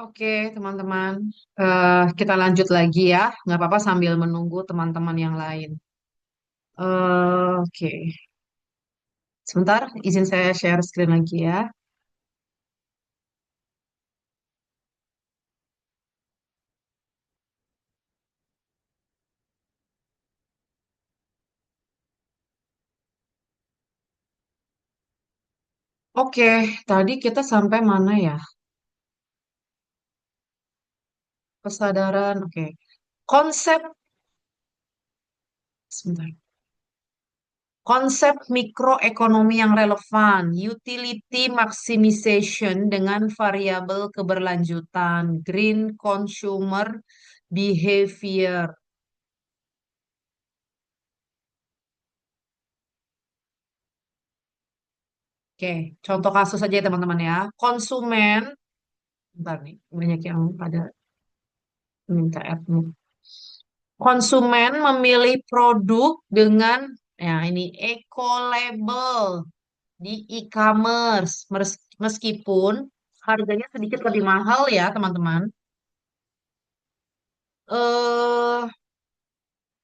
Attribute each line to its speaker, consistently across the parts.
Speaker 1: Oke, teman-teman. Kita lanjut lagi ya. Nggak apa-apa sambil menunggu teman-teman yang lain. Oke. Sebentar, izin saya share screen lagi ya. Oke, tadi kita sampai mana ya? Kesadaran, oke. Konsep, sebentar. Konsep mikroekonomi yang relevan, utility maximization dengan variabel keberlanjutan, green consumer behavior. Oke, contoh kasus aja ya teman-teman ya. Konsumen, bentar nih, banyak yang pada minta admin. Konsumen memilih produk dengan, ya ini, eco-label di e-commerce. Meskipun harganya sedikit lebih mahal ya teman-teman. Eh,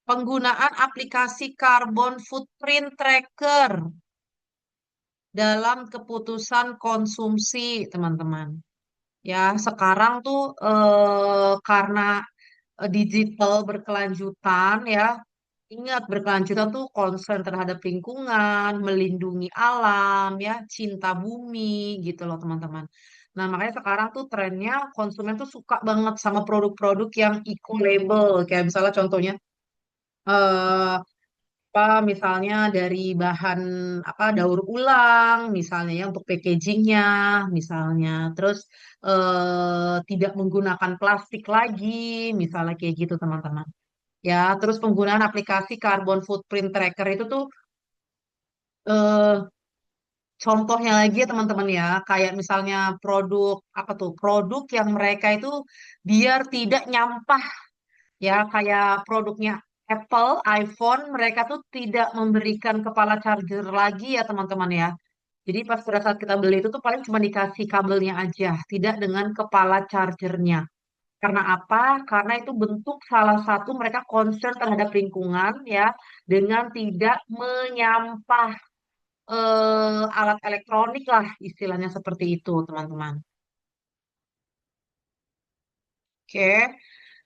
Speaker 1: Penggunaan aplikasi carbon footprint tracker dalam keputusan konsumsi teman-teman. Ya, sekarang tuh karena digital berkelanjutan ya. Ingat berkelanjutan tuh concern terhadap lingkungan, melindungi alam ya, cinta bumi gitu loh teman-teman. Nah, makanya sekarang tuh trennya konsumen tuh suka banget sama produk-produk yang eco label kayak misalnya contohnya eh apa misalnya dari bahan apa daur ulang misalnya ya untuk packagingnya misalnya terus tidak menggunakan plastik lagi misalnya kayak gitu teman-teman ya terus penggunaan aplikasi carbon footprint tracker itu tuh eh, contohnya lagi ya teman-teman ya kayak misalnya produk apa tuh produk yang mereka itu biar tidak nyampah ya kayak produknya Apple, iPhone, mereka tuh tidak memberikan kepala charger lagi ya teman-teman ya. Jadi pas pada saat kita beli itu tuh paling cuma dikasih kabelnya aja, tidak dengan kepala chargernya. Karena apa? Karena itu bentuk salah satu mereka concern terhadap lingkungan ya, dengan tidak menyampah alat elektronik lah istilahnya seperti itu teman-teman. Oke.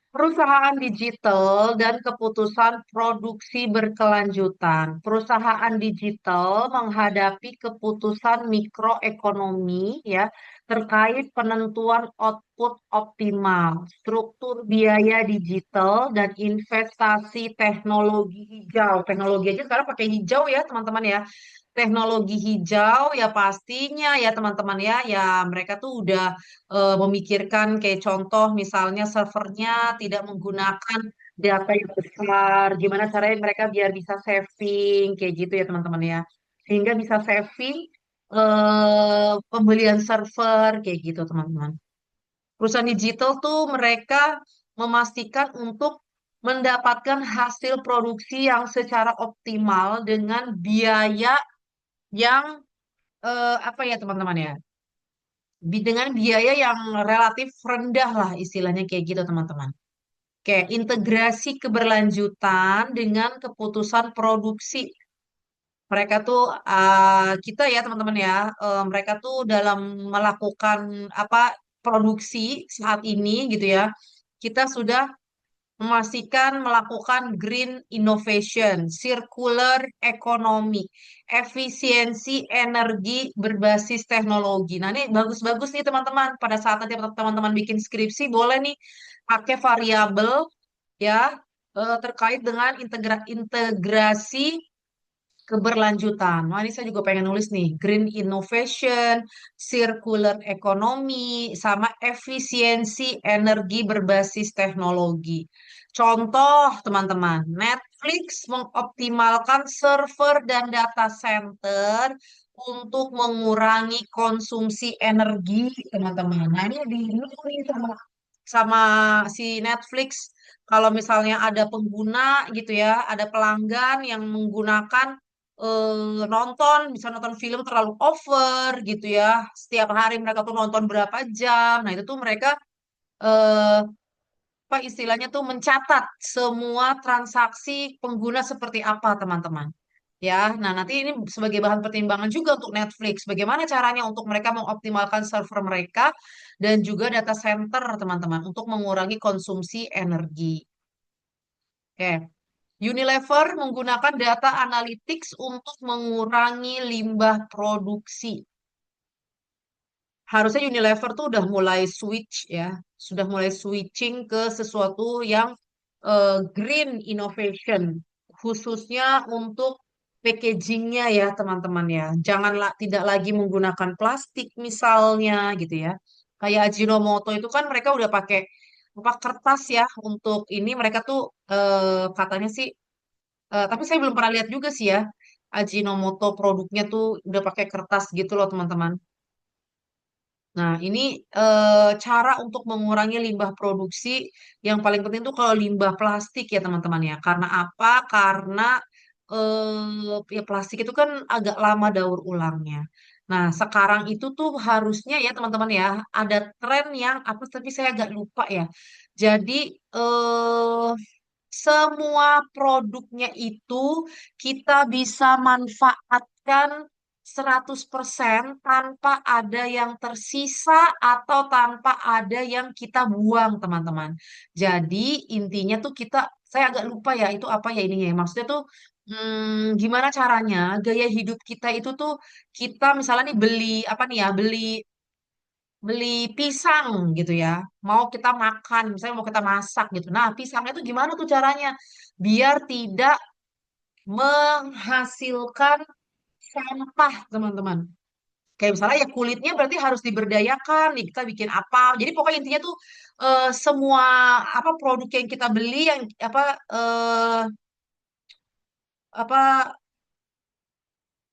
Speaker 1: Perusahaan digital dan keputusan produksi berkelanjutan. Perusahaan digital menghadapi keputusan mikroekonomi ya terkait penentuan output optimal, struktur biaya digital dan investasi teknologi hijau. Teknologi aja sekarang pakai hijau ya, teman-teman ya. Teknologi hijau ya pastinya ya teman-teman ya, ya mereka tuh udah memikirkan kayak contoh misalnya servernya tidak menggunakan data yang besar, gimana caranya mereka biar bisa saving kayak gitu ya teman-teman ya. Sehingga bisa saving pembelian server kayak gitu teman-teman. Perusahaan digital tuh mereka memastikan untuk mendapatkan hasil produksi yang secara optimal dengan biaya yang apa ya teman-teman ya? Dengan biaya yang relatif rendah lah istilahnya kayak gitu teman-teman. Kayak integrasi keberlanjutan dengan keputusan produksi. Mereka tuh kita ya teman-teman ya, mereka tuh dalam melakukan apa produksi saat ini gitu ya. Kita sudah memastikan melakukan green innovation, circular economy, efisiensi energi berbasis teknologi. Nah, ini bagus-bagus nih teman-teman. Pada saat nanti teman-teman bikin skripsi, boleh nih pakai variabel ya terkait dengan integrasi keberlanjutan. Wah, ini saya juga pengen nulis nih, green innovation, circular economy, sama efisiensi energi berbasis teknologi. Contoh, teman-teman, Netflix mengoptimalkan server dan data center untuk mengurangi konsumsi energi, teman-teman. Nah, ini di nih sama sama si Netflix. Kalau misalnya ada pengguna gitu ya, ada pelanggan yang menggunakan nonton, bisa nonton film terlalu over gitu ya. Setiap hari mereka tuh nonton berapa jam. Nah, itu tuh mereka eh, apa istilahnya tuh mencatat semua transaksi pengguna seperti apa, teman-teman. Ya, nah nanti ini sebagai bahan pertimbangan juga untuk Netflix. Bagaimana caranya untuk mereka mengoptimalkan server mereka dan juga data center, teman-teman, untuk mengurangi konsumsi energi. Oke. Unilever menggunakan data analytics untuk mengurangi limbah produksi. Harusnya Unilever tuh udah mulai switch ya, sudah mulai switching ke sesuatu yang green innovation, khususnya untuk packagingnya ya teman-teman ya. Janganlah tidak lagi menggunakan plastik misalnya gitu ya. Kayak Ajinomoto itu kan mereka udah pakai apa kertas ya untuk ini mereka tuh katanya sih, tapi saya belum pernah lihat juga sih ya. Ajinomoto produknya tuh udah pakai kertas gitu loh teman-teman. Nah, ini cara untuk mengurangi limbah produksi yang paling penting tuh kalau limbah plastik ya teman-teman ya. Karena apa? Karena ya plastik itu kan agak lama daur ulangnya. Nah, sekarang itu tuh harusnya ya teman-teman ya ada tren yang apa tapi saya agak lupa ya. Jadi eh semua produknya itu kita bisa manfaatkan 100% tanpa ada yang tersisa atau tanpa ada yang kita buang, teman-teman. Jadi intinya tuh kita, saya agak lupa ya itu apa ya ininya ya. Maksudnya tuh gimana caranya gaya hidup kita itu tuh kita misalnya nih beli apa nih ya, beli beli pisang gitu ya. Mau kita makan, misalnya mau kita masak gitu. Nah, pisangnya itu gimana tuh caranya? Biar tidak menghasilkan sampah, teman-teman. Kayak misalnya ya kulitnya berarti harus diberdayakan, nih kita bikin apa. Jadi pokoknya intinya tuh semua apa produk yang kita beli yang apa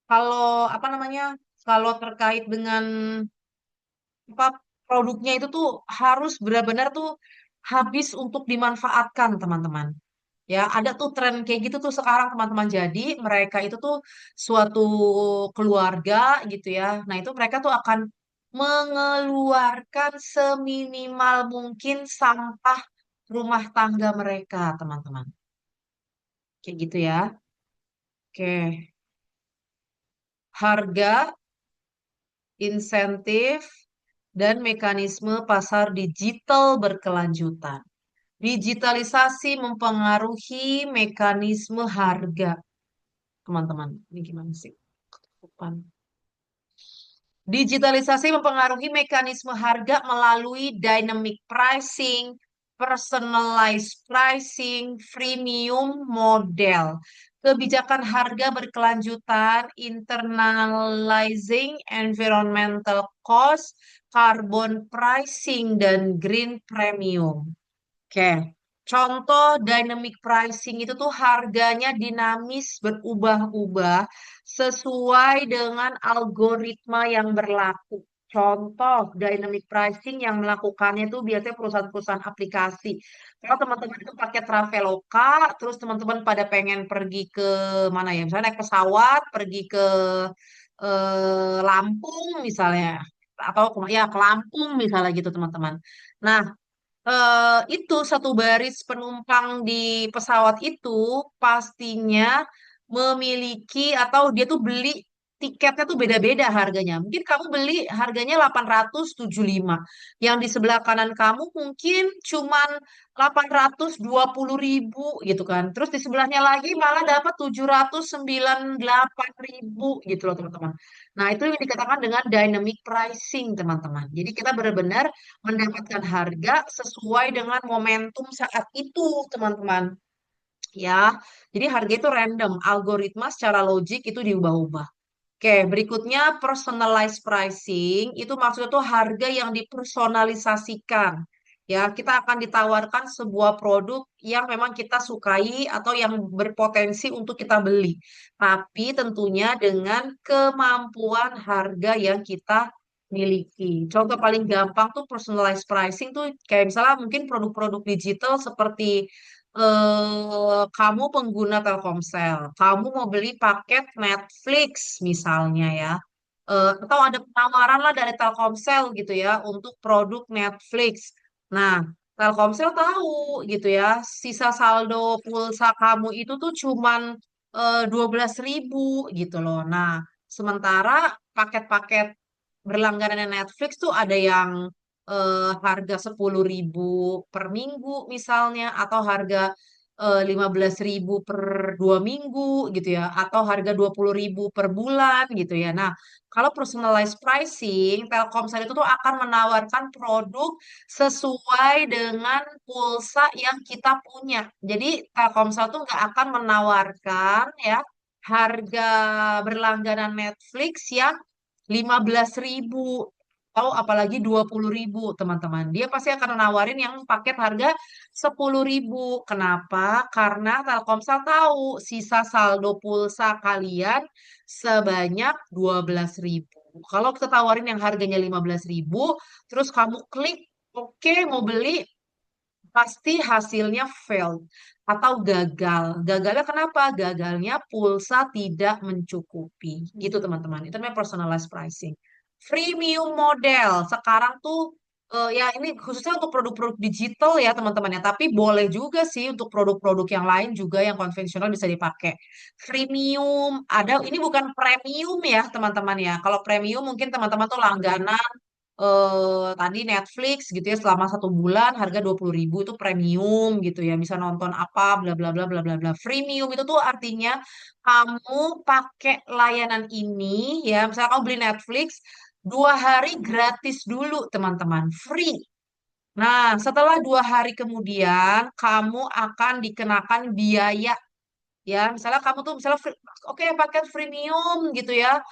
Speaker 1: kalau apa namanya? Kalau terkait dengan apa produknya itu tuh harus benar-benar tuh habis untuk dimanfaatkan teman-teman. Ya, ada tuh tren kayak gitu tuh sekarang teman-teman. Jadi mereka itu tuh suatu keluarga gitu ya. Nah, itu mereka tuh akan mengeluarkan seminimal mungkin sampah rumah tangga mereka, teman-teman. Kayak gitu ya. Oke. Harga, insentif, dan mekanisme pasar digital berkelanjutan. Digitalisasi mempengaruhi mekanisme harga, teman-teman. Ini gimana sih? Ketutupan. Digitalisasi mempengaruhi mekanisme harga melalui dynamic pricing, personalized pricing, freemium model. Kebijakan harga berkelanjutan, internalizing environmental cost, carbon pricing, dan green premium. Oke, contoh dynamic pricing itu tuh harganya dinamis berubah-ubah sesuai dengan algoritma yang berlaku. Contoh dynamic pricing yang melakukannya itu biasanya perusahaan-perusahaan aplikasi. Kalau teman-teman itu pakai Traveloka, terus teman-teman pada pengen pergi ke mana ya? Misalnya naik pesawat, pergi ke Lampung misalnya, atau ya ke Lampung misalnya gitu teman-teman. Nah, itu satu baris penumpang di pesawat itu pastinya memiliki atau dia tuh beli tiketnya tuh beda-beda harganya. Mungkin kamu beli harganya 875, yang di sebelah kanan kamu mungkin cuman 820.000 gitu kan. Terus di sebelahnya lagi malah dapat 798.000 gitu loh teman-teman. Nah, itu yang dikatakan dengan dynamic pricing, teman-teman. Jadi kita benar-benar mendapatkan harga sesuai dengan momentum saat itu, teman-teman. Ya, jadi harga itu random, algoritma secara logik itu diubah-ubah. Oke, berikutnya personalized pricing itu maksudnya tuh harga yang dipersonalisasikan. Ya, kita akan ditawarkan sebuah produk yang memang kita sukai atau yang berpotensi untuk kita beli. Tapi tentunya dengan kemampuan harga yang kita miliki. Contoh paling gampang tuh personalized pricing tuh kayak misalnya mungkin produk-produk digital seperti kamu pengguna Telkomsel, kamu mau beli paket Netflix misalnya ya, atau ada penawaran lah dari Telkomsel gitu ya untuk produk Netflix. Nah, Telkomsel tahu gitu ya, sisa saldo pulsa kamu itu tuh cuman 12.000 gitu loh. Nah, sementara paket-paket berlangganan Netflix tuh ada yang harga 10.000 per minggu misalnya, atau harga 15.000 per 2 minggu gitu ya, atau harga 20.000 per bulan gitu ya. Nah, kalau personalized pricing, Telkomsel itu tuh akan menawarkan produk sesuai dengan pulsa yang kita punya. Jadi Telkomsel tuh nggak akan menawarkan ya harga berlangganan Netflix yang 15.000 atau apalagi 20.000, teman-teman. Dia pasti akan nawarin yang paket harga 10.000. Kenapa? Karena Telkomsel tahu sisa saldo pulsa kalian sebanyak 12.000. Kalau kita tawarin yang harganya 15.000, terus kamu klik oke mau beli, pasti hasilnya failed atau gagal. Gagalnya kenapa? Gagalnya pulsa tidak mencukupi. Gitu teman-teman. Itu namanya personalized pricing. Freemium model. Sekarang tuh ya ini khususnya untuk produk-produk digital ya teman-teman ya. Tapi boleh juga sih untuk produk-produk yang lain juga yang konvensional bisa dipakai. Freemium ada, ini bukan premium ya teman-teman ya. Kalau premium mungkin teman-teman tuh langganan tadi Netflix gitu ya selama 1 bulan harga 20.000 itu premium gitu ya, bisa nonton apa bla bla bla bla bla bla. Freemium itu tuh artinya kamu pakai layanan ini ya, misalnya kamu beli Netflix 2 hari gratis dulu teman-teman, free. Nah, setelah 2 hari kemudian kamu akan dikenakan biaya ya, misalnya kamu tuh misalnya oke paket premium gitu ya,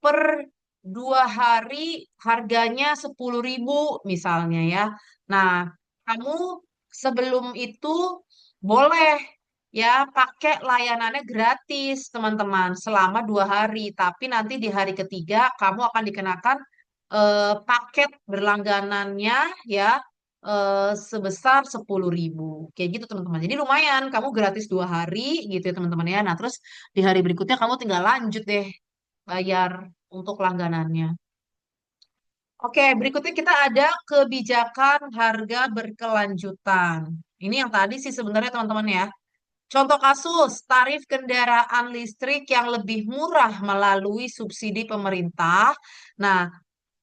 Speaker 1: per 2 hari harganya 10.000 misalnya ya. Nah, kamu sebelum itu boleh ya pakai layanannya gratis teman-teman selama 2 hari, tapi nanti di hari ketiga kamu akan dikenakan paket berlangganannya ya sebesar 10.000. Kayak gitu teman-teman. Jadi lumayan, kamu gratis 2 hari gitu ya teman-teman ya. Nah terus di hari berikutnya kamu tinggal lanjut deh bayar untuk langganannya. Oke, berikutnya kita ada kebijakan harga berkelanjutan. Ini yang tadi sih sebenarnya teman-teman ya. Contoh kasus, tarif kendaraan listrik yang lebih murah melalui subsidi pemerintah. Nah,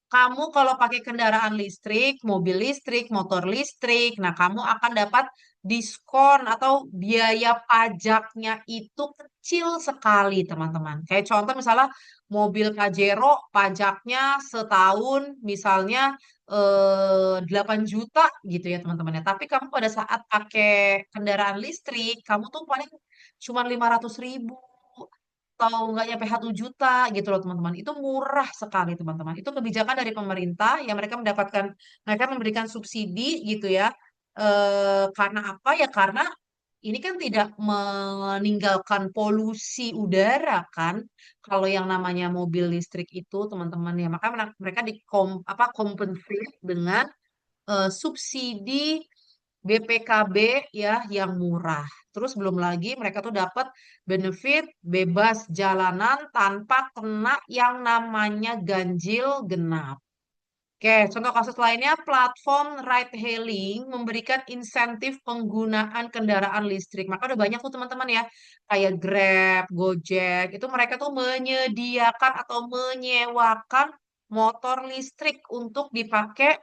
Speaker 1: kamu kalau pakai kendaraan listrik, mobil listrik, motor listrik, nah kamu akan dapat diskon atau biaya pajaknya itu kecil sekali, teman-teman. Kayak contoh misalnya mobil Pajero pajaknya setahun misalnya 8 juta gitu ya, teman-teman ya. Tapi kamu pada saat pakai kendaraan listrik, kamu tuh paling cuma 500.000 atau nggak nyampe 1 juta gitu loh teman-teman. Itu murah sekali teman-teman. Itu kebijakan dari pemerintah yang mereka memberikan subsidi gitu ya. Karena apa ya? Karena ini kan tidak meninggalkan polusi udara kan. Kalau yang namanya mobil listrik itu teman-teman ya, maka mereka kompensasi dengan subsidi BPKB ya yang murah. Terus belum lagi mereka tuh dapat benefit bebas jalanan tanpa kena yang namanya ganjil genap. Oke, contoh kasus lainnya, platform ride hailing memberikan insentif penggunaan kendaraan listrik. Maka udah banyak tuh teman-teman ya, kayak Grab, Gojek, itu mereka tuh menyediakan atau menyewakan motor listrik untuk dipakai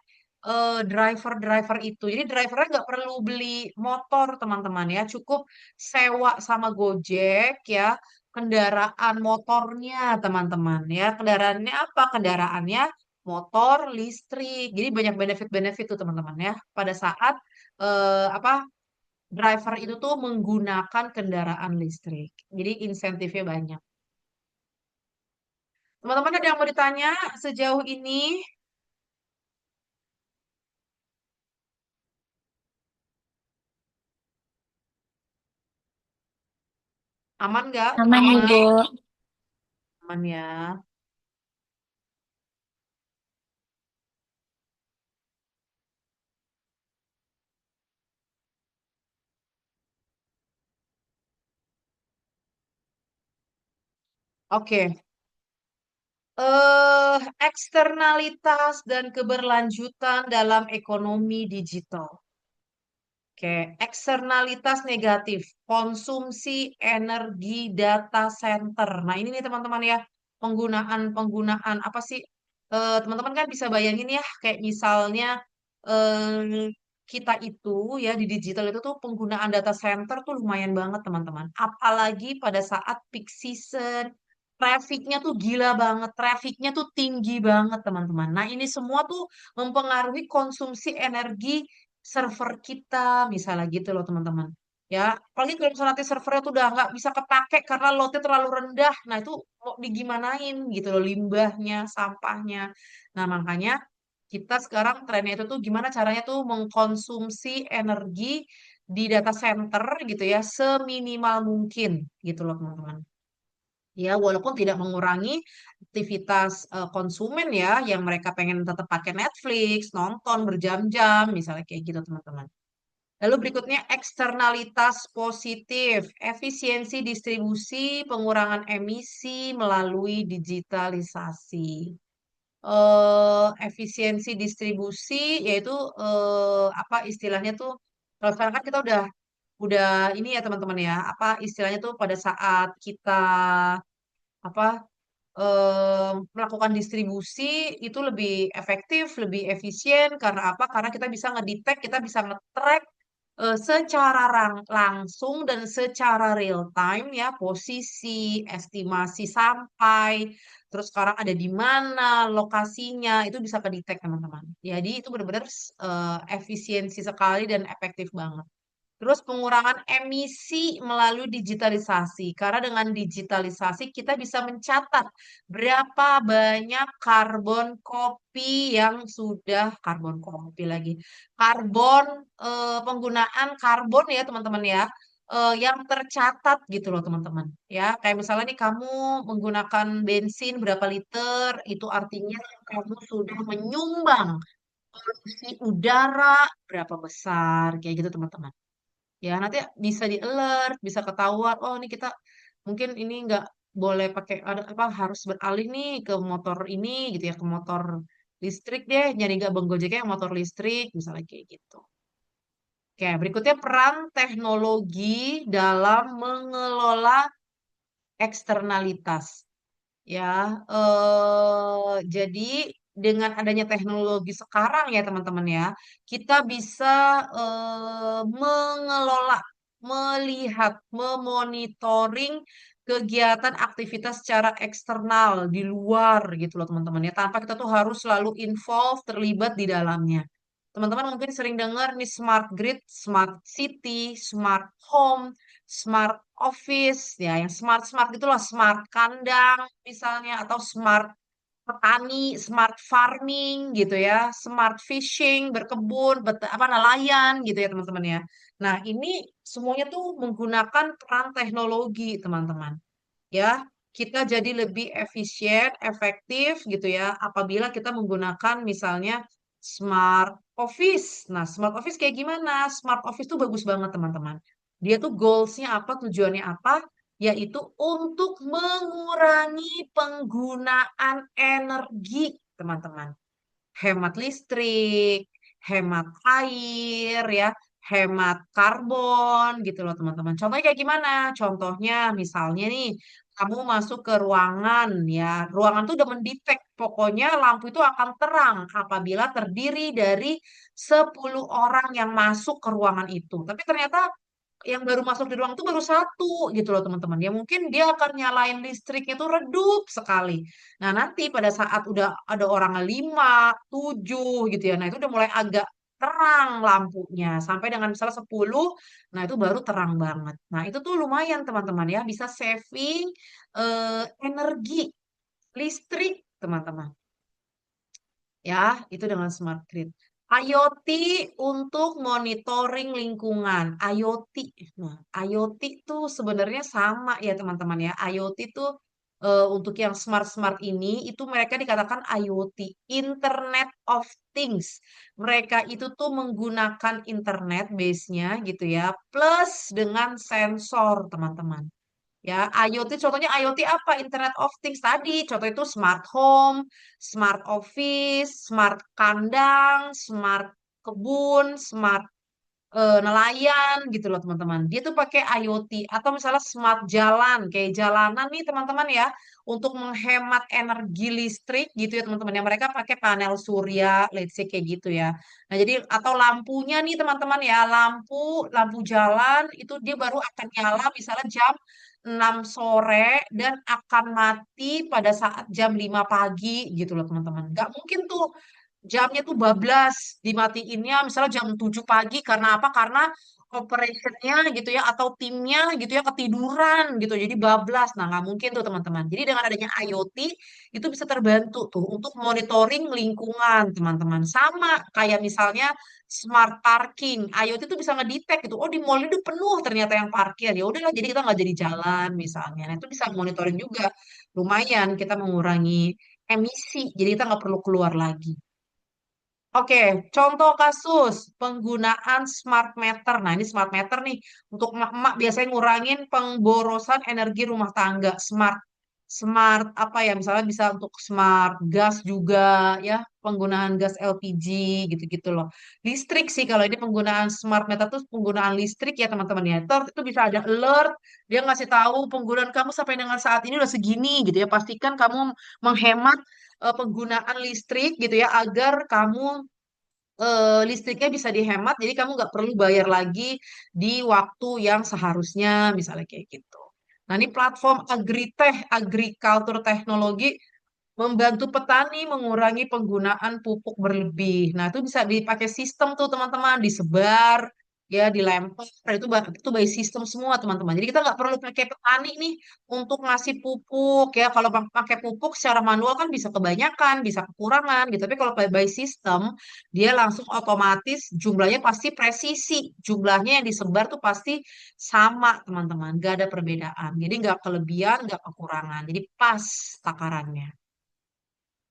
Speaker 1: driver-driver itu. Jadi drivernya nggak perlu beli motor teman-teman ya, cukup sewa sama Gojek ya, kendaraan motornya teman-teman ya. Kendaraannya apa? Kendaraannya motor listrik. Jadi banyak benefit-benefit tuh teman-teman ya. Pada saat apa driver itu tuh menggunakan kendaraan listrik. Jadi insentifnya banyak. Teman-teman ada yang mau ditanya sejauh ini? Aman nggak
Speaker 2: Aman,
Speaker 1: teman-teman?
Speaker 2: Ibu.
Speaker 1: Aman ya. Oke. Eksternalitas dan keberlanjutan dalam ekonomi digital. Oke, eksternalitas negatif, konsumsi energi data center. Nah, ini nih teman-teman ya, penggunaan apa sih? Teman-teman kan bisa bayangin ya, kayak misalnya eh, kita itu ya di digital itu tuh penggunaan data center tuh lumayan banget teman-teman. Apalagi pada saat peak season, trafficnya tuh gila banget, trafficnya tuh tinggi banget teman-teman. Nah, ini semua tuh mempengaruhi konsumsi energi server kita, misalnya gitu loh teman-teman. Ya, apalagi kalau misalnya nanti servernya tuh udah nggak bisa kepake karena loadnya terlalu rendah. Nah, itu mau digimanain gitu loh, limbahnya, sampahnya. Nah, makanya kita sekarang trennya itu tuh gimana caranya tuh mengkonsumsi energi di data center gitu ya, seminimal mungkin gitu loh teman-teman. Ya, walaupun tidak mengurangi aktivitas konsumen ya, yang mereka pengen tetap pakai Netflix, nonton berjam-jam, misalnya kayak gitu teman-teman. Lalu berikutnya eksternalitas positif, efisiensi distribusi, pengurangan emisi melalui digitalisasi. Efisiensi distribusi yaitu apa istilahnya tuh kalau sekarang kan kita udah ini ya teman-teman ya, apa istilahnya tuh pada saat kita apa melakukan distribusi itu lebih efektif, lebih efisien karena apa? Karena kita bisa ngedetect, kita bisa nge-track secara langsung dan secara real time ya posisi, estimasi sampai, terus sekarang ada di mana lokasinya itu bisa kedetect teman-teman. Jadi itu benar-benar efisiensi sekali dan efektif banget. Terus pengurangan emisi melalui digitalisasi. Karena dengan digitalisasi kita bisa mencatat berapa banyak karbon kopi yang sudah karbon kopi lagi. Karbon penggunaan karbon ya teman-teman ya. Yang tercatat gitu loh teman-teman. Ya, kayak misalnya nih kamu menggunakan bensin berapa liter, itu artinya kamu sudah menyumbang polusi udara berapa besar kayak gitu teman-teman. Ya, nanti bisa di alert, bisa ketahuan, oh ini kita mungkin ini nggak boleh pakai ada apa harus beralih nih ke motor ini gitu ya, ke motor listrik deh, jadi nggak Gojeknya yang motor listrik, misalnya kayak gitu. Oke, berikutnya peran teknologi dalam mengelola eksternalitas. Ya, jadi dengan adanya teknologi sekarang ya teman-teman ya, kita bisa mengelola, melihat, memonitoring kegiatan aktivitas secara eksternal di luar gitu loh teman-teman ya, tanpa kita tuh harus selalu involve, terlibat di dalamnya. Teman-teman mungkin sering dengar nih smart grid, smart city, smart home, smart office, ya yang smart-smart gitulah, smart kandang misalnya, atau smart petani, smart farming gitu ya, smart fishing, berkebun, apa nelayan gitu ya teman-teman ya. Nah, ini semuanya tuh menggunakan peran teknologi, teman-teman. Ya, kita jadi lebih efisien, efektif gitu ya apabila kita menggunakan misalnya smart office. Nah, smart office kayak gimana? Smart office tuh bagus banget, teman-teman. Dia tuh goalsnya apa, tujuannya apa? Yaitu untuk mengurangi penggunaan energi, teman-teman. Hemat listrik, hemat air, ya, hemat karbon gitu loh teman-teman. Contohnya kayak gimana? Contohnya misalnya nih, kamu masuk ke ruangan ya, ruangan tuh udah mendetek, pokoknya lampu itu akan terang apabila terdiri dari 10 orang yang masuk ke ruangan itu. Tapi ternyata yang baru masuk di ruang itu baru satu gitu loh teman-teman. Ya mungkin dia akan nyalain listriknya tuh redup sekali. Nah nanti pada saat udah ada orang 5, 7 gitu ya. Nah itu udah mulai agak terang lampunya. Sampai dengan misalnya 10, nah itu baru terang banget. Nah itu tuh lumayan teman-teman ya. Bisa saving energi listrik teman-teman. Ya, itu dengan smart grid. IoT untuk monitoring lingkungan. IoT. Nah, IoT itu sebenarnya sama ya teman-teman ya. IoT itu untuk yang smart-smart ini itu mereka dikatakan IoT, Internet of Things. Mereka itu tuh menggunakan internet base-nya gitu ya, plus dengan sensor teman-teman. Ya, IoT contohnya IoT apa? Internet of Things tadi. Contoh itu smart home, smart office, smart kandang, smart kebun, smart nelayan gitu loh teman-teman. Dia tuh pakai IoT atau misalnya smart jalan kayak jalanan nih teman-teman ya untuk menghemat energi listrik gitu ya teman-teman ya. Mereka pakai panel surya, let's say kayak gitu ya. Nah, jadi atau lampunya nih teman-teman ya, lampu jalan itu dia baru akan nyala misalnya jam 6 sore dan akan mati pada saat jam 5 pagi gitu loh teman-teman. Nggak mungkin tuh jamnya tuh bablas dimatiinnya misalnya jam 7 pagi karena apa? Karena operationnya gitu ya atau timnya gitu ya ketiduran gitu jadi bablas. Nah, nggak mungkin tuh teman-teman. Jadi dengan adanya IoT itu bisa terbantu tuh untuk monitoring lingkungan teman-teman. Sama kayak misalnya smart parking. IoT itu bisa ngedetect gitu. Oh, di mall itu penuh ternyata yang parkir. Ya udahlah jadi kita nggak jadi jalan misalnya. Nah, itu bisa monitoring juga. Lumayan kita mengurangi emisi. Jadi kita nggak perlu keluar lagi. Oke, contoh kasus penggunaan smart meter. Nah, ini smart meter nih untuk emak-emak biasanya ngurangin pemborosan energi rumah tangga. Smart, smart apa ya? Misalnya bisa untuk smart gas juga ya, penggunaan gas LPG gitu-gitu loh. Listrik sih kalau ini penggunaan smart meter tuh penggunaan listrik ya teman-teman ya. Itu bisa ada alert, dia ngasih tahu penggunaan kamu sampai dengan saat ini udah segini gitu ya. Pastikan kamu menghemat penggunaan listrik gitu ya agar kamu listriknya bisa dihemat jadi kamu nggak perlu bayar lagi di waktu yang seharusnya misalnya kayak gitu. Nah, ini platform agritech, agriculture teknologi membantu petani mengurangi penggunaan pupuk berlebih. Nah, itu bisa dipakai sistem tuh teman-teman, disebar, ya dilempar. Nah, itu by sistem semua teman-teman. Jadi kita nggak perlu pakai petani nih untuk ngasih pupuk ya. Kalau pakai pupuk secara manual kan bisa kebanyakan, bisa kekurangan gitu. Tapi kalau by system, dia langsung otomatis jumlahnya pasti presisi. Jumlahnya yang disebar tuh pasti sama teman-teman, nggak ada perbedaan. Jadi nggak kelebihan, nggak kekurangan. Jadi pas takarannya.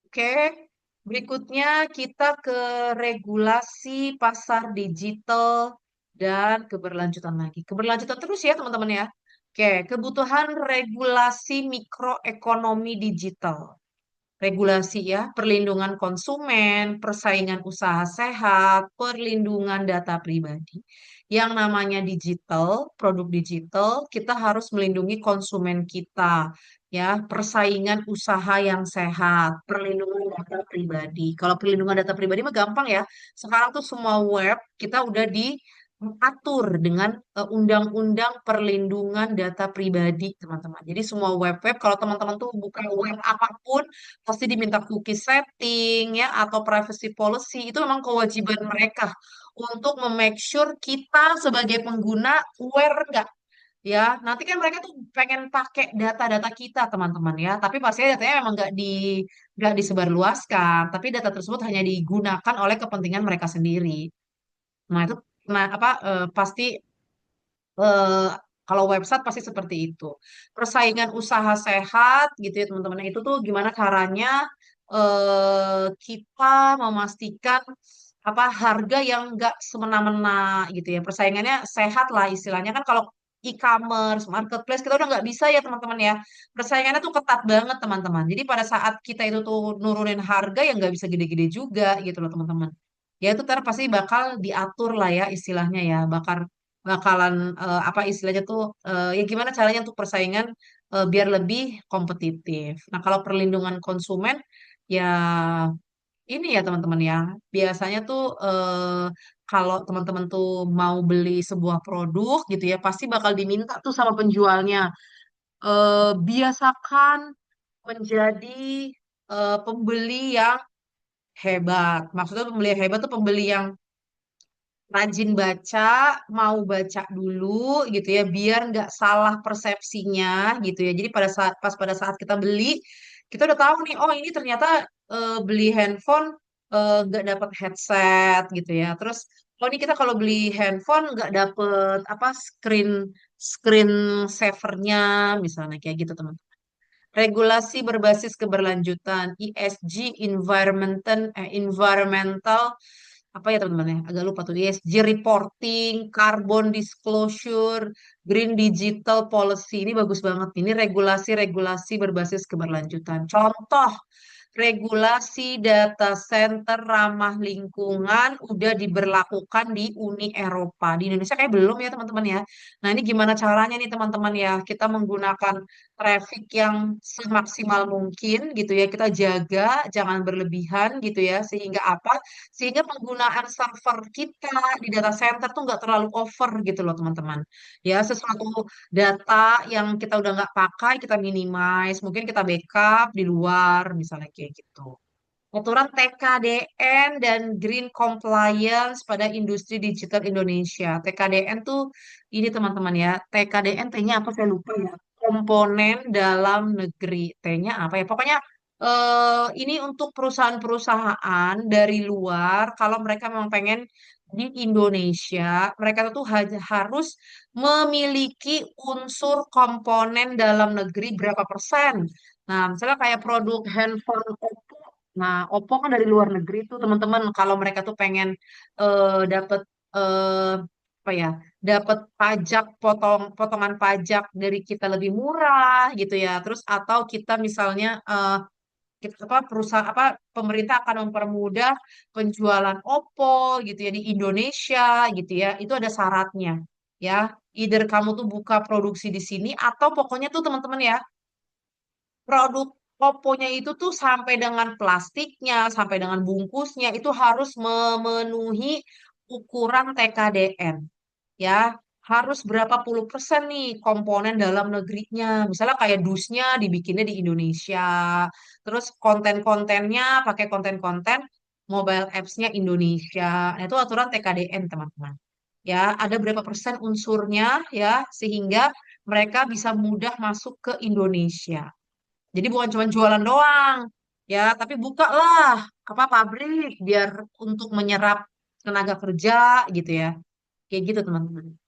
Speaker 1: Oke, berikutnya kita ke regulasi pasar digital dan keberlanjutan lagi. Keberlanjutan terus ya teman-teman ya. Oke, kebutuhan regulasi mikroekonomi digital. Regulasi ya, perlindungan konsumen, persaingan usaha sehat, perlindungan data pribadi. Yang namanya digital, produk digital, kita harus melindungi konsumen kita, ya, persaingan usaha yang sehat, perlindungan data pribadi. Kalau perlindungan data pribadi mah gampang ya. Sekarang tuh semua web kita udah diatur dengan undang-undang perlindungan data pribadi, teman-teman. Jadi semua web-web, kalau teman-teman tuh buka web apapun, pasti diminta cookie setting ya atau privacy policy itu memang kewajiban mereka untuk memake sure kita sebagai pengguna aware nggak ya. Nanti kan mereka tuh pengen pakai data-data kita teman-teman ya, tapi pastinya datanya memang nggak disebarluaskan, tapi data tersebut hanya digunakan oleh kepentingan mereka sendiri. Nah, itu nah apa pasti eh, kalau website pasti seperti itu. Persaingan usaha sehat gitu ya teman-teman. Nah, itu tuh gimana caranya kita memastikan apa harga yang enggak semena-mena gitu ya. Persaingannya sehat lah istilahnya kan kalau e-commerce, marketplace kita udah nggak bisa ya teman-teman ya. Persaingannya tuh ketat banget teman-teman. Jadi pada saat kita itu tuh nurunin harga yang nggak bisa gede-gede juga gitu loh teman-teman. Ya itu ntar pasti bakal diatur lah ya istilahnya ya. Bakalan apa istilahnya tuh ya gimana caranya untuk persaingan biar lebih kompetitif. Nah, kalau perlindungan konsumen ya ini ya teman-teman ya. Biasanya tuh kalau teman-teman tuh mau beli sebuah produk gitu ya, pasti bakal diminta tuh sama penjualnya biasakan menjadi pembeli yang hebat. Maksudnya pembeli yang hebat tuh pembeli yang rajin baca, mau baca dulu gitu ya, biar nggak salah persepsinya gitu ya. Jadi pada saat kita beli, kita udah tahu nih, oh ini ternyata beli handphone nggak dapat headset gitu ya. Terus, oh ini kita kalau beli handphone nggak dapet apa screen savernya misalnya kayak gitu teman. Regulasi berbasis keberlanjutan, ESG, environmental apa ya teman-teman ya? Agak lupa tuh. ESG reporting, carbon disclosure, green digital policy. Ini bagus banget. Ini regulasi-regulasi berbasis keberlanjutan. Contoh, regulasi data center ramah lingkungan udah diberlakukan di Uni Eropa. Di Indonesia kayak belum ya teman-teman ya. Nah ini gimana caranya nih teman-teman ya? Kita menggunakan traffic yang semaksimal mungkin gitu ya. Kita jaga, jangan berlebihan gitu ya. Sehingga apa? Sehingga penggunaan server kita di data center tuh nggak terlalu over gitu loh teman-teman. Ya sesuatu data yang kita udah nggak pakai kita minimize, mungkin kita backup di luar misalnya kayak gitu. Aturan TKDN dan Green Compliance pada industri digital Indonesia. TKDN tuh ini teman-teman ya. TKDN T-nya apa saya lupa ya. Komponen dalam negeri. T-nya apa ya? Pokoknya ini untuk perusahaan-perusahaan dari luar kalau mereka memang pengen di Indonesia, mereka tuh harus memiliki unsur komponen dalam negeri berapa persen. Nah, misalnya kayak produk handphone Oppo. Nah, Oppo kan dari luar negeri tuh teman-teman. Kalau mereka tuh pengen dapat apa ya, dapat pajak potongan pajak dari kita lebih murah gitu ya. Terus atau kita misalnya apa perusahaan apa pemerintah akan mempermudah penjualan Oppo gitu ya di Indonesia gitu ya. Itu ada syaratnya ya. Either kamu tuh buka produksi di sini atau pokoknya tuh teman-teman ya produk Oppo-nya itu tuh sampai dengan plastiknya, sampai dengan bungkusnya itu harus memenuhi ukuran TKDN ya. Harus berapa puluh persen nih komponen dalam negerinya. Misalnya kayak dusnya dibikinnya di Indonesia. Terus konten-kontennya pakai konten-konten mobile apps-nya Indonesia. Nah, itu aturan TKDN, teman-teman. Ya, ada berapa persen unsurnya ya sehingga mereka bisa mudah masuk ke Indonesia. Jadi bukan cuma jualan doang, ya, tapi bukalah apa pabrik biar untuk menyerap tenaga kerja gitu ya. Kayak gitu teman-teman.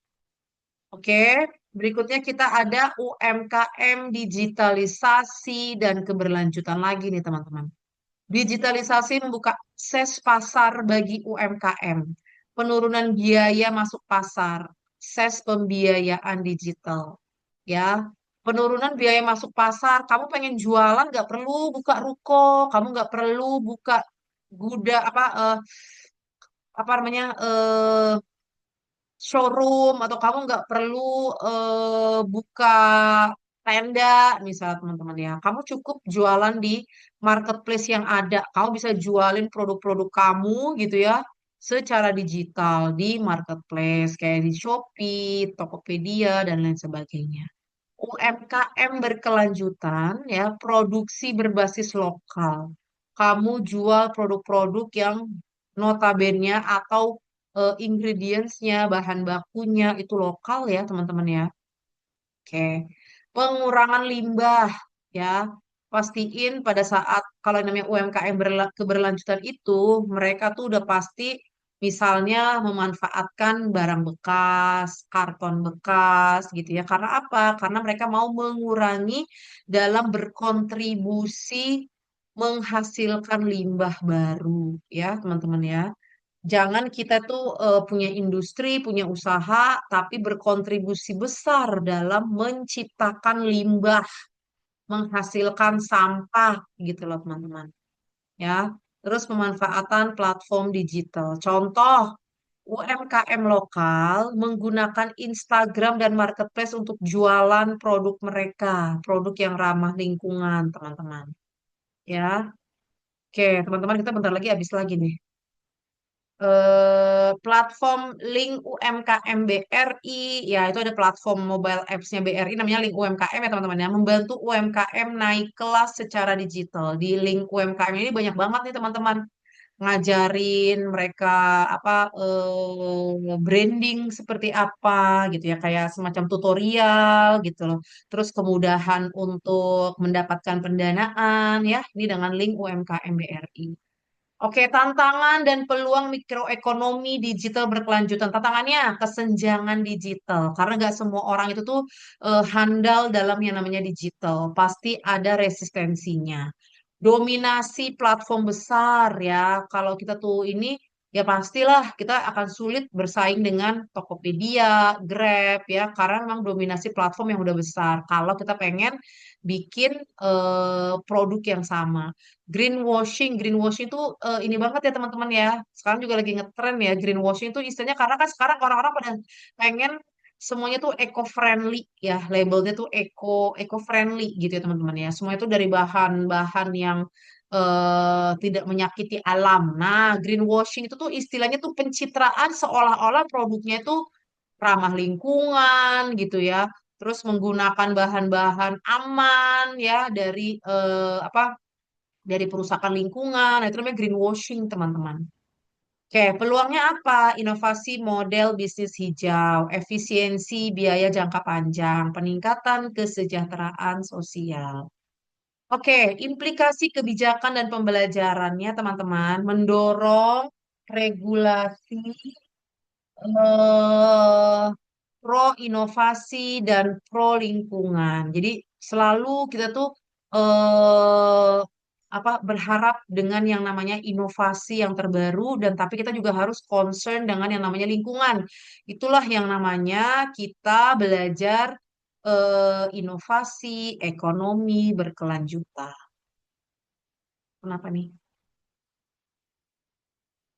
Speaker 1: Oke, berikutnya kita ada UMKM digitalisasi dan keberlanjutan lagi nih teman-teman. Digitalisasi membuka akses pasar bagi UMKM, penurunan biaya masuk pasar, akses pembiayaan digital, ya. Penurunan biaya masuk pasar, kamu pengen jualan nggak perlu buka ruko, kamu nggak perlu buka apa namanya showroom atau kamu nggak perlu buka tenda misalnya teman-teman ya. Kamu cukup jualan di marketplace yang ada. Kamu bisa jualin produk-produk kamu gitu ya secara digital di marketplace kayak di Shopee, Tokopedia dan lain sebagainya. UMKM berkelanjutan ya, produksi berbasis lokal. Kamu jual produk-produk yang notabene atau ingredients-nya, bahan bakunya itu lokal ya, teman-teman ya. Oke. Pengurangan limbah ya. Pastiin pada saat kalau yang namanya UMKM keberlanjutan itu mereka tuh udah pasti misalnya memanfaatkan barang bekas, karton bekas gitu ya. Karena apa? Karena mereka mau mengurangi dalam berkontribusi menghasilkan limbah baru ya, teman-teman ya. Jangan kita tuh punya industri, punya usaha, tapi berkontribusi besar dalam menciptakan limbah, menghasilkan sampah gitu loh teman-teman. Ya, terus pemanfaatan platform digital. Contoh, UMKM lokal menggunakan Instagram dan Marketplace untuk jualan produk mereka, produk yang ramah lingkungan, teman-teman. Ya, oke, teman-teman kita bentar lagi habis lagi nih. Platform link UMKM BRI, ya itu ada platform mobile apps-nya BRI namanya link UMKM ya teman-teman ya, membantu UMKM naik kelas secara digital. Di link UMKM ini banyak banget nih teman-teman ngajarin mereka apa branding seperti apa gitu ya kayak semacam tutorial gitu loh. Terus kemudahan untuk mendapatkan pendanaan ya ini dengan link UMKM BRI. Oke, tantangan dan peluang mikroekonomi digital berkelanjutan. Tantangannya kesenjangan digital, karena nggak semua orang itu tuh handal dalam yang namanya digital. Pasti ada resistensinya. Dominasi platform besar ya. Kalau kita tuh ini ya pastilah kita akan sulit bersaing dengan Tokopedia, Grab ya, karena memang dominasi platform yang udah besar. Kalau kita pengen bikin produk yang sama. Greenwashing tuh ini banget ya teman-teman ya. Sekarang juga lagi ngetren ya greenwashing tuh istilahnya karena kan sekarang orang-orang pada pengen semuanya tuh eco-friendly ya, labelnya tuh eco-friendly gitu ya teman-teman ya. Semua itu dari bahan-bahan yang tidak menyakiti alam. Nah, greenwashing itu tuh istilahnya tuh pencitraan seolah-olah produknya itu ramah lingkungan gitu ya. Terus menggunakan bahan-bahan aman ya dari dari perusahaan lingkungan. Nah, itu namanya greenwashing, teman-teman. Oke, peluangnya apa? Inovasi model bisnis hijau, efisiensi biaya jangka panjang, peningkatan kesejahteraan sosial. Oke, implikasi kebijakan dan pembelajarannya, teman-teman, mendorong regulasi eh, pro inovasi dan pro lingkungan. Jadi selalu kita tuh eh, berharap dengan yang namanya inovasi yang terbaru dan tapi kita juga harus concern dengan yang namanya lingkungan. Itulah yang namanya kita belajar inovasi ekonomi berkelanjutan. Kenapa nih?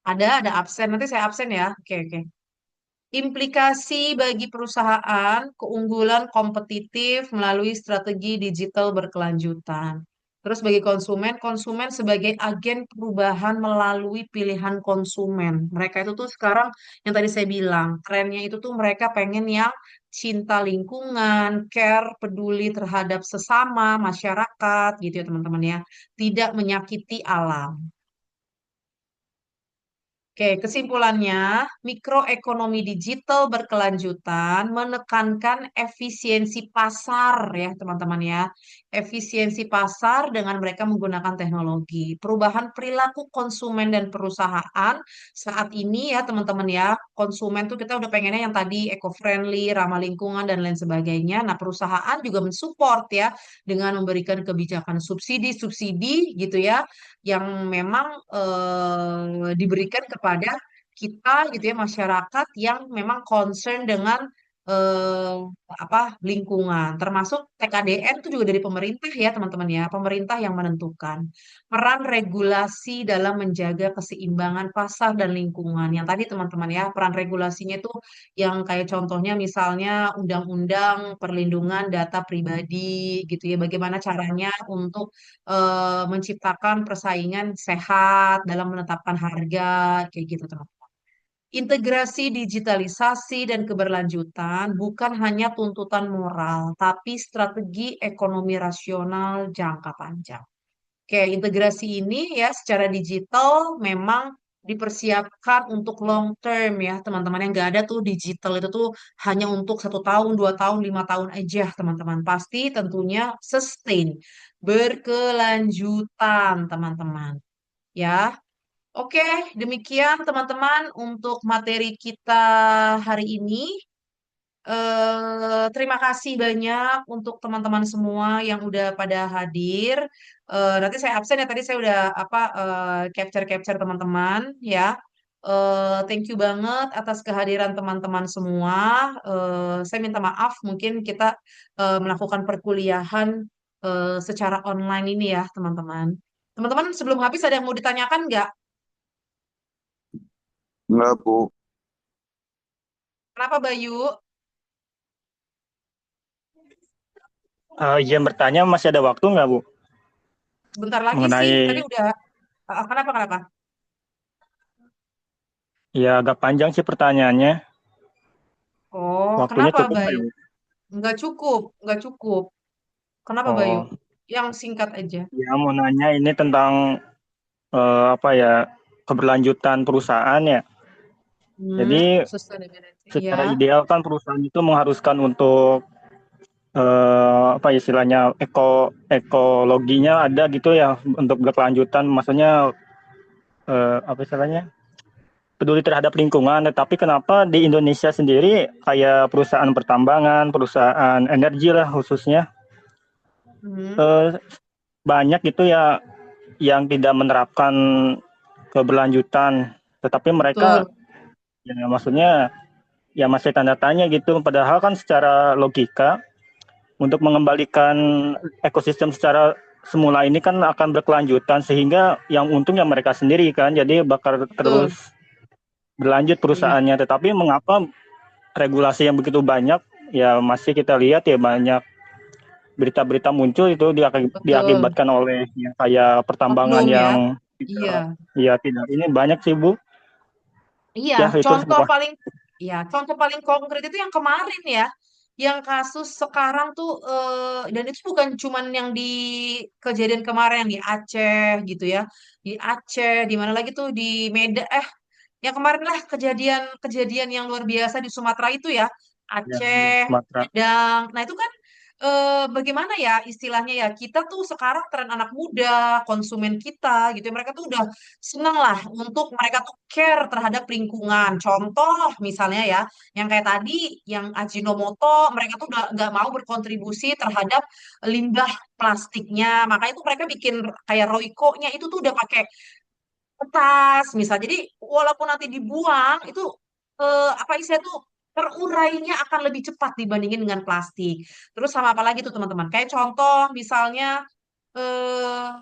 Speaker 1: Ada absen. Nanti saya absen ya. Oke, oke. Implikasi bagi perusahaan, keunggulan kompetitif melalui strategi digital berkelanjutan. Terus bagi konsumen, konsumen sebagai agen perubahan melalui pilihan konsumen. Mereka itu tuh sekarang yang tadi saya bilang, trennya itu tuh mereka pengen yang cinta lingkungan, care, peduli terhadap sesama, masyarakat gitu ya teman-teman ya. Tidak menyakiti alam. Oke, kesimpulannya, mikroekonomi digital berkelanjutan menekankan efisiensi pasar ya, teman-teman ya. Efisiensi pasar dengan mereka menggunakan teknologi. Perubahan perilaku konsumen dan perusahaan saat ini ya, teman-teman ya. Konsumen tuh kita udah pengennya yang tadi eco-friendly, ramah lingkungan dan lain sebagainya. Nah, perusahaan juga mensupport ya dengan memberikan kebijakan subsidi-subsidi gitu ya yang memang diberikan kepada kita gitu ya masyarakat yang memang concern dengan eh, lingkungan termasuk TKDN itu juga dari pemerintah ya teman-teman ya pemerintah yang menentukan peran regulasi dalam menjaga keseimbangan pasar dan lingkungan yang tadi teman-teman ya peran regulasinya itu yang kayak contohnya misalnya undang-undang perlindungan data pribadi gitu ya bagaimana caranya untuk menciptakan persaingan sehat dalam menetapkan harga kayak gitu teman-teman. Integrasi digitalisasi dan keberlanjutan bukan hanya tuntutan moral, tapi strategi ekonomi rasional jangka panjang. Oke, integrasi ini ya secara digital memang dipersiapkan untuk long term ya teman-teman yang nggak ada tuh digital itu tuh hanya untuk 1 tahun, 2 tahun, 5 tahun aja teman-teman. Pasti tentunya sustain, berkelanjutan teman-teman. Ya, oke demikian teman-teman untuk materi kita hari ini. Terima kasih banyak untuk teman-teman semua yang udah pada hadir. Nanti saya absen ya. Tadi saya udah capture-capture teman-teman ya. Thank you banget atas kehadiran teman-teman semua. Saya minta maaf mungkin kita melakukan perkuliahan secara online ini ya teman-teman. Teman-teman sebelum habis ada yang mau ditanyakan nggak?
Speaker 2: Enggak, Bu.
Speaker 1: Kenapa Bayu?
Speaker 3: Izin bertanya masih ada waktu nggak Bu?
Speaker 1: Sebentar lagi sih. Tadi
Speaker 3: Mengenai
Speaker 1: udah. Kenapa?
Speaker 3: ya agak panjang sih pertanyaannya.
Speaker 1: Oh,
Speaker 3: Waktunya
Speaker 1: kenapa
Speaker 3: cukup nggak
Speaker 1: Bayu?
Speaker 3: ya, Bu?
Speaker 1: Nggak cukup. Kenapa Bayu?
Speaker 3: Oh,
Speaker 1: Yang singkat aja.
Speaker 3: ya mau nanya ini tentang apa ya keberlanjutan perusahaan ya. Jadi
Speaker 1: Sustainability.
Speaker 3: secara
Speaker 1: Ya.
Speaker 3: ideal kan perusahaan itu mengharuskan untuk apa istilahnya ekologinya ada gitu ya untuk berkelanjutan. Maksudnya apa istilahnya? Peduli terhadap lingkungan, tetapi kenapa di Indonesia sendiri kayak perusahaan pertambangan, perusahaan energi lah khususnya
Speaker 1: Hmm.
Speaker 3: eh, banyak gitu ya yang tidak menerapkan keberlanjutan. tetapi mereka
Speaker 1: betul,
Speaker 3: ya maksudnya ya masih tanda tanya gitu. Padahal kan secara logika untuk mengembalikan ekosistem secara semula ini kan akan berkelanjutan sehingga yang untung ya mereka sendiri kan. Jadi bakal terus
Speaker 1: betul.
Speaker 3: berlanjut
Speaker 1: Iya,
Speaker 3: perusahaannya. Tetapi mengapa regulasi yang begitu banyak ya masih kita lihat ya banyak berita-berita muncul itu
Speaker 1: betul.
Speaker 3: diakibatkan oleh yang kayak pertambangan
Speaker 1: Oknum ya.
Speaker 3: yang
Speaker 1: Iya.
Speaker 3: tidak ya tidak ini banyak sih Bu.
Speaker 1: Iya,
Speaker 3: Ya itu
Speaker 1: contoh
Speaker 3: semua.
Speaker 1: paling ya, contoh paling konkret itu yang kemarin ya, yang kasus sekarang tuh dan itu bukan cuman yang di kejadian kemarin yang di Aceh gitu ya. Di Aceh, di mana lagi tuh di Medan yang kemarin lah kejadian-kejadian yang luar biasa di Sumatera itu ya,
Speaker 3: Ya, di
Speaker 1: Aceh,
Speaker 3: Sumatera.
Speaker 1: Padang. Nah, itu kan bagaimana ya istilahnya ya, kita tuh sekarang tren anak muda, konsumen kita gitu ya, mereka tuh udah seneng lah untuk mereka tuh care terhadap lingkungan. Contoh misalnya ya, yang kayak tadi, yang Ajinomoto, mereka tuh udah nggak mau berkontribusi terhadap limbah plastiknya. Makanya tuh mereka bikin kayak Royco-nya itu tuh udah pakai kertas misal. Jadi walaupun nanti dibuang itu apa istilah tuh terurainya akan lebih cepat dibandingin dengan plastik. Terus sama apa lagi tuh teman-teman? Kayak contoh misalnya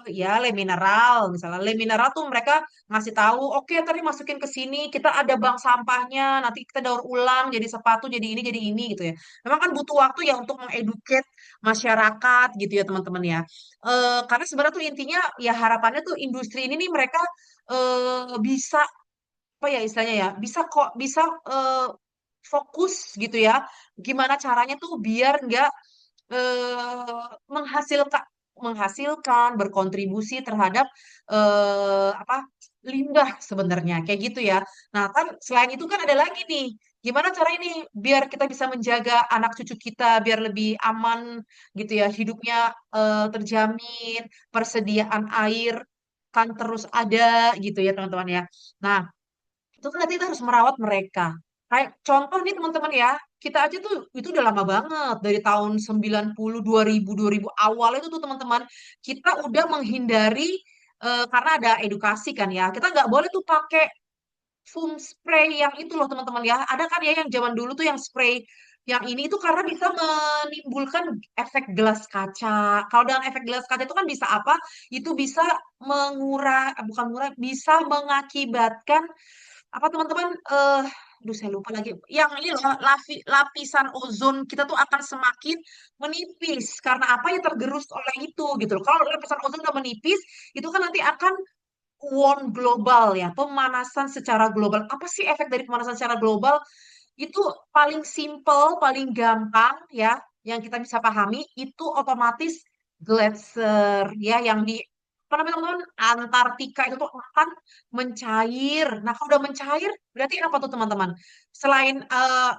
Speaker 1: ya le mineral misalnya le mineral tuh mereka ngasih tahu oke tadi masukin ke sini kita ada bank sampahnya nanti kita daur ulang jadi sepatu jadi ini gitu ya memang kan butuh waktu ya untuk mengeduket masyarakat gitu ya teman-teman ya. Karena sebenarnya tuh intinya ya harapannya tuh industri ini nih mereka bisa apa ya istilahnya ya bisa kok bisa fokus gitu ya gimana caranya tuh biar nggak menghasilkan berkontribusi terhadap apa limbah sebenarnya kayak gitu ya. Nah kan selain itu kan ada lagi nih gimana cara ini biar kita bisa menjaga anak cucu kita biar lebih aman gitu ya hidupnya terjamin persediaan air kan terus ada gitu ya teman-teman ya. Nah itu kan nanti kita harus merawat mereka. Kayak contoh nih teman-teman ya, kita aja tuh itu udah lama banget dari tahun 90, 2000 awal itu tuh teman-teman, kita udah menghindari karena ada edukasi kan ya. Kita nggak boleh tuh pakai foam spray yang itu loh teman-teman ya. Ada kan ya yang zaman dulu tuh yang spray yang ini itu karena bisa menimbulkan efek gelas kaca. Kalau dengan efek gelas kaca itu kan bisa apa? Itu bisa bukan mengurang, bisa mengakibatkan apa teman-teman aduh saya lupa lagi yang ini loh lapisan ozon kita tuh akan semakin menipis karena apa ya tergerus oleh itu gitu loh. Kalau lapisan ozon udah menipis itu kan nanti akan warm global ya pemanasan secara global. Apa sih efek dari pemanasan secara global? Itu paling simple, paling gampang ya yang kita bisa pahami itu otomatis glacier ya yang di apa namanya teman-teman Antartika itu tuh akan mencair. Nah, kalau udah mencair berarti apa tuh teman-teman? Selain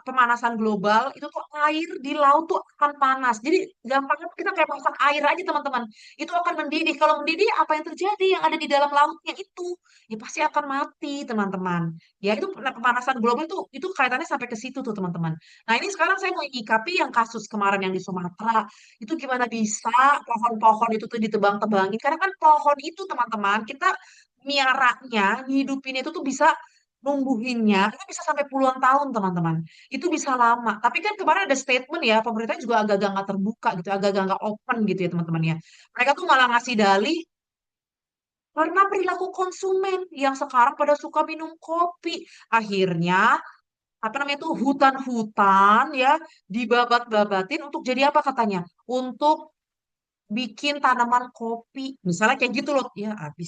Speaker 1: pemanasan global, itu tuh air di laut tuh akan panas. Jadi gampangnya kita kayak masak air aja teman-teman. Itu akan mendidih. Kalau mendidih apa yang terjadi yang ada di dalam lautnya itu? Ya pasti akan mati teman-teman. Ya itu pemanasan global itu kaitannya sampai ke situ tuh teman-teman. Nah ini sekarang saya mau nyikapi yang kasus kemarin yang di Sumatera. Itu gimana bisa pohon-pohon itu tuh ditebang-tebangin. Karena kan pohon itu teman-teman kita miaranya, ngihidupin itu tuh bisa numbuhinnya itu bisa sampai puluhan tahun teman-teman. Itu bisa lama. Tapi kan kemarin ada statement ya, pemerintah juga agak-agak nggak terbuka gitu, agak-agak nggak open gitu ya teman-teman ya. Mereka tuh malah ngasih dalih karena perilaku konsumen yang sekarang pada suka minum kopi. Akhirnya apa namanya itu hutan-hutan ya dibabat-babatin untuk jadi apa katanya? Untuk bikin tanaman kopi. Misalnya kayak gitu loh. Ya, habis.